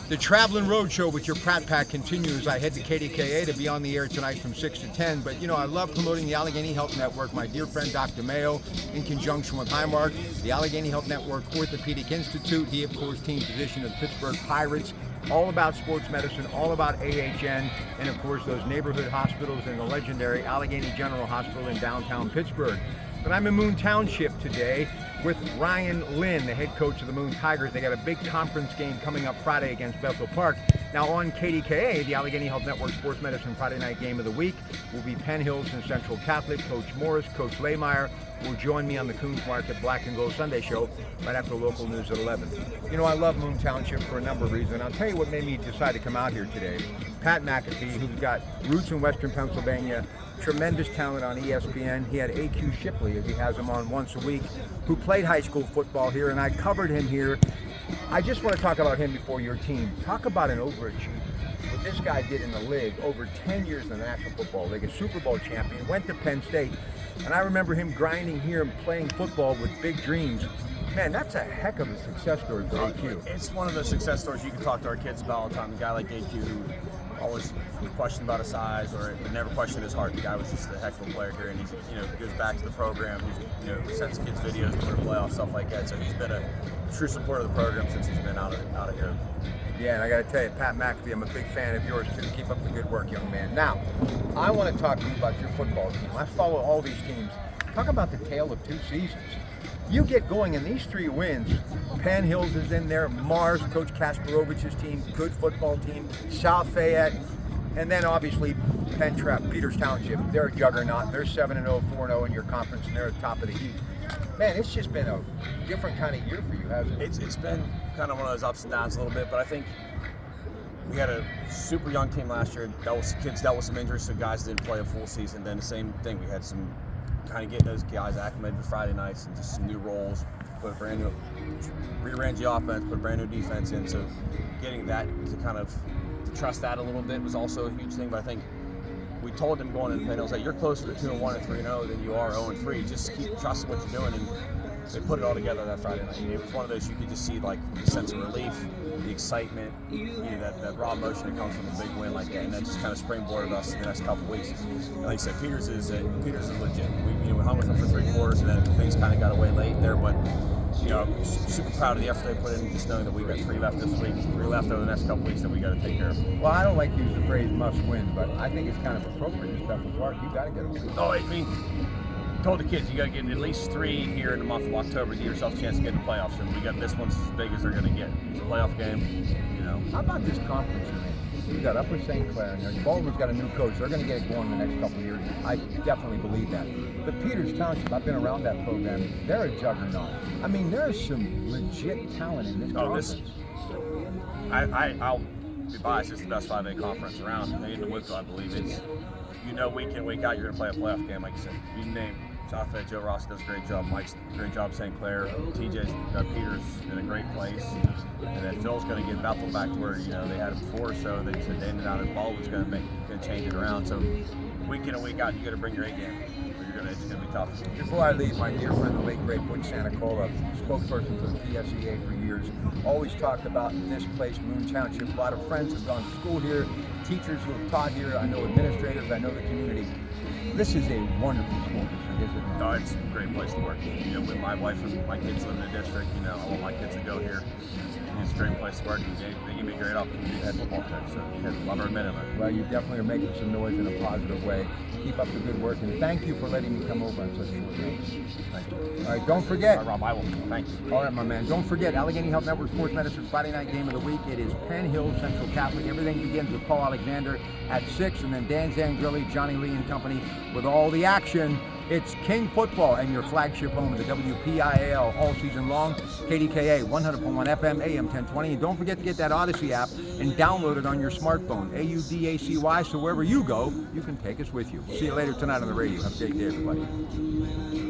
The Traveling Roadshow with your Pratte Pack continues. I head to KDKA to be on the air tonight from 6 to 10. But, I love promoting the Allegheny Health Network. My dear friend Dr. Mayo, in conjunction with Highmark, the Allegheny Health Network Orthopedic Institute. He, of course, team physician of the Pittsburgh Pirates. All about sports medicine, all about AHN, and, of course, those neighborhood hospitals and the legendary Allegheny General Hospital in downtown Pittsburgh. But I'm in Moon Township today with Ryan Linn, the head coach of the Moon Tigers. They got a big conference game coming up Friday against Bethel Park. Now on KDKA, the Allegheny Health Network Sports Medicine Friday night game of the week will be Penn Hills and Central Catholic. Coach Morris, Coach Lehmeyer will join me on the Coons Market Black and Gold Sunday show right after local news at 11. I love Moon Township for a number of reasons. I'll tell you what made me decide to come out here today. Pat McAfee, who's got roots in Western Pennsylvania, tremendous talent on ESPN. He had A.Q. Shipley, as he has him on once a week, who played high school football here, and I covered him here. I just want to talk about him before your team. Talk about an overachiever. What this guy did in the league, over 10 years in the National Football League, a Super Bowl champion, went to Penn State, and I remember him grinding here and playing football with big dreams. Man, that's a heck of a success story for A.Q. It's one of the success stories you can talk to our kids about all the time. A guy like A.Q. who always questioned about his size, but never questioned his heart. The guy was just a heck of a player here, and he's gives back to the program. He's sends kids videos to the playoffs, stuff like that. So he's been a true supporter of the program since he's been out of here. Yeah, and I got to tell you, Pat McAfee, I'm a big fan of yours too. Keep up the good work, young man. Now, I want to talk to you about your football team. I follow all these teams. Talk about the tale of two seasons. You get going in these 3 wins. Penn Hills is in there, Mars, Coach Kasparovich's team, good football team, South Fayette, and then obviously Peters Township. They're a juggernaut. They're 7-0, 4-0 in your conference, and they're at the top of the heap. Man, it's just been a different kind of year for you, hasn't it? It's been kind of one of those ups and downs a little bit, but I think we had a super young team last year. Kids dealt with some injuries, so guys didn't play a full season. Then the same thing, we had some kind of getting those guys acclimated to Friday nights and just some new roles, rearrange the offense, put a brand new defense in. So getting that to trust that a little bit was also a huge thing. But I think we told them going into Penn Hills, you're closer to 2-1 and 3-0 than you are 0-3. Just keep trusting what you're doing, and they put it all together that Friday night. It was one of those you could just see the sense of relief, the excitement, that raw emotion that comes from a big win like that, and that just kind of springboarded us in the next couple of weeks. And like I said, Peters is legit. We hung with him for 3 quarters, and then things kind of got away late there, but super proud of the effort they put in, just knowing that we got 3 left this week, 3 left over the next couple of weeks that we got to take care of. Well, I don't like to use the phrase must win, but I think it's kind of appropriate in Bethel Park. You got to get a win. Oh, I mean, told the kids you got to get at least 3 here in the month of October to give yourself a chance to get in the playoffs, and we got this one's as big as they're going to get. It's a playoff game. How about this conference? You got Upper St. Clair in there. Baldwin's got a new coach. They're going to get it going in the next couple of years. I definitely believe that. But Peters Township, I've been around that program. They're a juggernaut. I mean, there's some legit talent in this conference. I'll be biased. It's the best 5A conference around in the Woodville, I believe. It's week in, week out, you're going to play a playoff game. Like you said, you name South Fayette, Joe Ross does a great job. Mike's great job. St. Clair, TJ's Peters in a great place, and then Phil's going to get Bethel back to where they had it before. So they said they ended out, and Baldwin's going to change it around. So week in and week out, you got to bring your A game. It's going to be tough. Before I leave, my dear friend, the late great Butch Santacola, spokesperson for the PSEA for years, always talked about this place, Moon Township. A lot of friends have gone to school here, teachers who have taught here. I know administrators. I know the community. This is a wonderful school district, isn't it? No, it's a great place to work. When my wife and my kids live in the district, I want my kids to go here. It's a great place to work. They give me a great opportunity to head football coach, so I love every minute of it. Well, you definitely are making some noise in a positive way. Keep up the good work, and thank you for letting me come over on such short notice. Thank you. All right, don't forget. All right, Rob, I will. Thank you. All right, my man. Don't forget, Allegheny Health Network Sports Medicine Friday night game of the week. It is Penn Hills Central Catholic. Everything begins with Paul Alexander at 6, and then Dan Zangrilli, Johnny Lee and company with all the action. It's King Football and your flagship home of the WPIAL all season long. KDKA 100.1 FM, AM 1020. And don't forget to get that Odyssey app and download it on your smartphone. AUDACY, so wherever you go, you can take us with you. See you later tonight on the radio. Have a great day, everybody.